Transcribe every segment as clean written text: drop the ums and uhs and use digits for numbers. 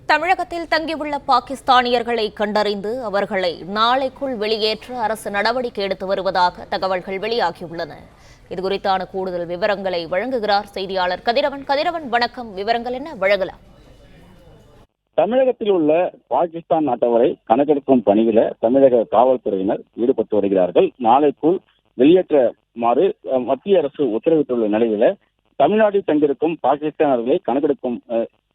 தமிழகத்தில் தங்கியுள்ள பாகிஸ்தானியர்களை கண்டறிந்து அவர்களை நாளைக்குள் வெளியேற்ற அரசு நடவடிக்கை எடுத்து வருவதாக தகவல்கள் வெளியாகியுள்ளன. இதுகுறித்தான கூடுதல் விவரங்களை வழங்குகிறார் செய்தியாளர் கதிரவன். கதிரவன், வணக்கம். விவரங்கள் என்ன, வழங்கலாம்? தமிழகத்தில் உள்ள பாகிஸ்தான் நாட்டவரை கணக்கெடுக்கும் பணியில தமிழக காவல்துறையினர் ஈடுபட்டு வருகிறார்கள். நாளைக்குள் வெளியேற்றுமாறு மத்திய அரசு உத்தரவிட்டுள்ள நிலையில தமிழ்நாட்டில் தங்கியிருக்கும் பாகிஸ்தானர்களை கணக்கெடுக்கும்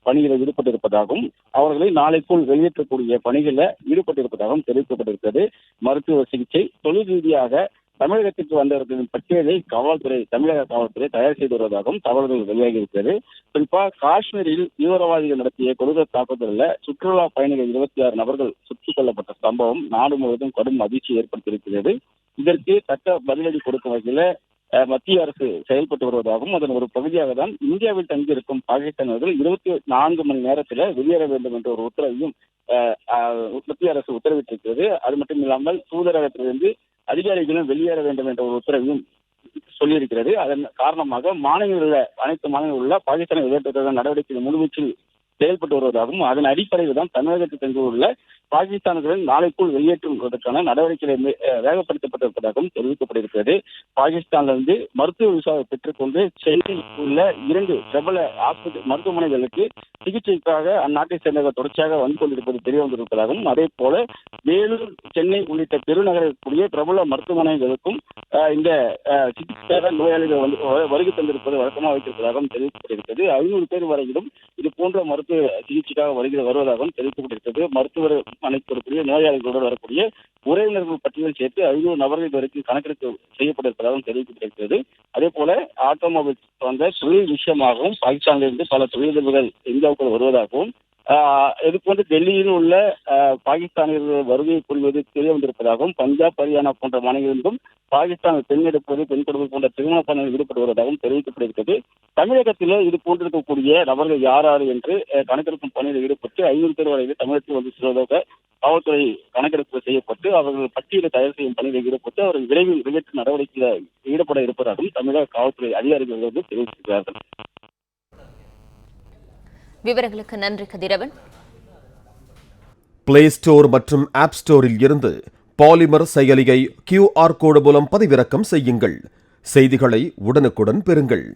பணிகளில் ஈடுபட்டிருப்பதாகவும் அவர்களை நாளைக்குள் வெளியேற்றக்கூடிய பணிகளில் ஈடுபட்டிருப்பதாகவும் தெரிவிக்கப்பட்டிருக்கிறது. மருத்துவ சிகிச்சை, தொழில் ரீதியாக தமிழகத்திற்கு வந்தவர்களின் பட்டியலை தமிழக காவல்துறை தயார் செய்து வருவதாகவும் தகவல்கள் வெளியாகி இருக்கிறது. குறிப்பாக காஷ்மீரில் தீவிரவாதிகள் நடத்திய கொடூர தாக்குதலில் சுற்றுலா பயணிகள் 26 நபர்கள் சுட்டுக் கொல்லப்பட்ட சம்பவம் நாடு முழுவதும் கடும் அதிர்ச்சி ஏற்படுத்தியிருக்கிறது. இதற்கு தக்க பதிலடி கொடுக்கும் வகையில் மத்திய அரசு செயல்பட்டு வருவதாகவும் அதன் ஒரு பகுதியாக தான் இந்தியாவில் தங்கியிருக்கும் பாகிஸ்தானர்கள் 24 மணி நேரத்தில் வெளியேற வேண்டும் என்ற ஒரு உத்தரவையும் மத்திய அரசு உத்தரவிட்டிருக்கிறது. அது மட்டும் இல்லாமல் தூதரகத்திலிருந்து அதிகாரிகளும் வெளியேற வேண்டும் என்ற ஒரு உத்தரவையும் சொல்லியிருக்கிறது. அதன் காரணமாக அனைத்து மாநிலங்களில் உள்ள பாகிஸ்தானை வெளியேற்றுவதற்கான நடவடிக்கை முழுவீச்சில் செயல்பட்டு வருவதாகவும் அதன் அடிப்படையில் தான் தமிழகத்தில் தங்கியுள்ள பாகிஸ்தானர்களை நாளைக்குள் வெளியேற்றுவதற்கான நடவடிக்கைகளை வேகப்படுத்தப்பட்டிருப்பதாகவும் தெரிவிக்கப்பட்டிருக்கிறது. பாகிஸ்தானிலிருந்து மருத்துவ விசாவை பெற்றுக்கொண்டு சென்னையில் உள்ள 2 பிரபல மருத்துவமனைகளுக்கு சிகிச்சைக்காக அந்நாட்டை சேர்ந்தவர்கள் தொடர்ச்சியாக வந்து கொண்டிருப்பது தெரிய வந்திருப்பதாகவும் அதே போல வேலூர், சென்னை உள்ளிட்ட பெருநகரக்கூடிய பிரபல மருத்துவமனைகளுக்கும் இந்த சிகிச்சைக்காக நோயாளிகள் வருகை தந்திருப்பது வழக்கமாக வைத்திருப்பதாகவும் தெரிவிக்கப்பட்டிருக்கிறது. 500 பேர் வரையிலும் இது போன்ற மருத்துவ சிகிச்சைக்காக வருவதாகவும் தெரிவிக்கப்பட்டிருக்கிறது. மருத்துவர் மனைக்கு வரக்கூடிய நோயாளிகளுடன் வரக்கூடிய உறவினர்கள் பட்டியலில் சேர்த்து 500 நபர்கள் வரைக்கும் கணக்கெடுப்பு செய்யப்பட்டிருப்பதாகவும் தெரிவிக்கப்பட்டிருக்கிறது. அதே போல ஆட்டோமொபைல் வந்த தொழில் விஷயமாகவும் பாகிஸ்தானிலிருந்து பல தொழிலதிபர்கள் இந்தியாவுக்கு வருவதாகவும் இது போன்று டெல்லியில் உள்ள பாகிஸ்தானியர்கள் வருகை புரிவது தெரிய வந்திருப்பதாகவும் பஞ்சாப், ஹரியானா போன்ற மாநிலங்களிலும் பாகிஸ்தான் பெண் எடுப்பது, பெண் கொடுப்பது போன்ற திருமண பணியில் ஈடுபட்டு வருவதாகவும் தெரிவிக்கப்பட்டிருக்கிறது. தமிழகத்தில் இது போன்றிருக்கக்கூடிய நபர்கள் யார் என்று கணக்கெடுக்கும் பணியில் ஈடுபட்டு 500 பேர் வரையில் தமிழகத்தில் வந்து செல்வதாக காவல்துறை கணக்கெடுப்பு செய்யப்பட்டு அவர்கள் பட்டியலை தயார் செய்யும் பணியில் ஈடுபட்டு அவர்கள் விரைவில் வெளியேற்றும் நடவடிக்கையில் ஈடுபட இருப்பதாகவும் தமிழக காவல்துறை அதிகாரிகள் தெரிவித்திருக்கிறார்கள். விவரங்களுக்கு நன்றி கதிரவன். பிளே ஸ்டோர் மற்றும் ஆப் ஸ்டோரில் இருந்து பாலிமர் செயலியை QR கோடு மூலம் பதிவிறக்கம் செய்யுங்கள். செய்திகளை உடனுக்குடன் பெறுங்கள்.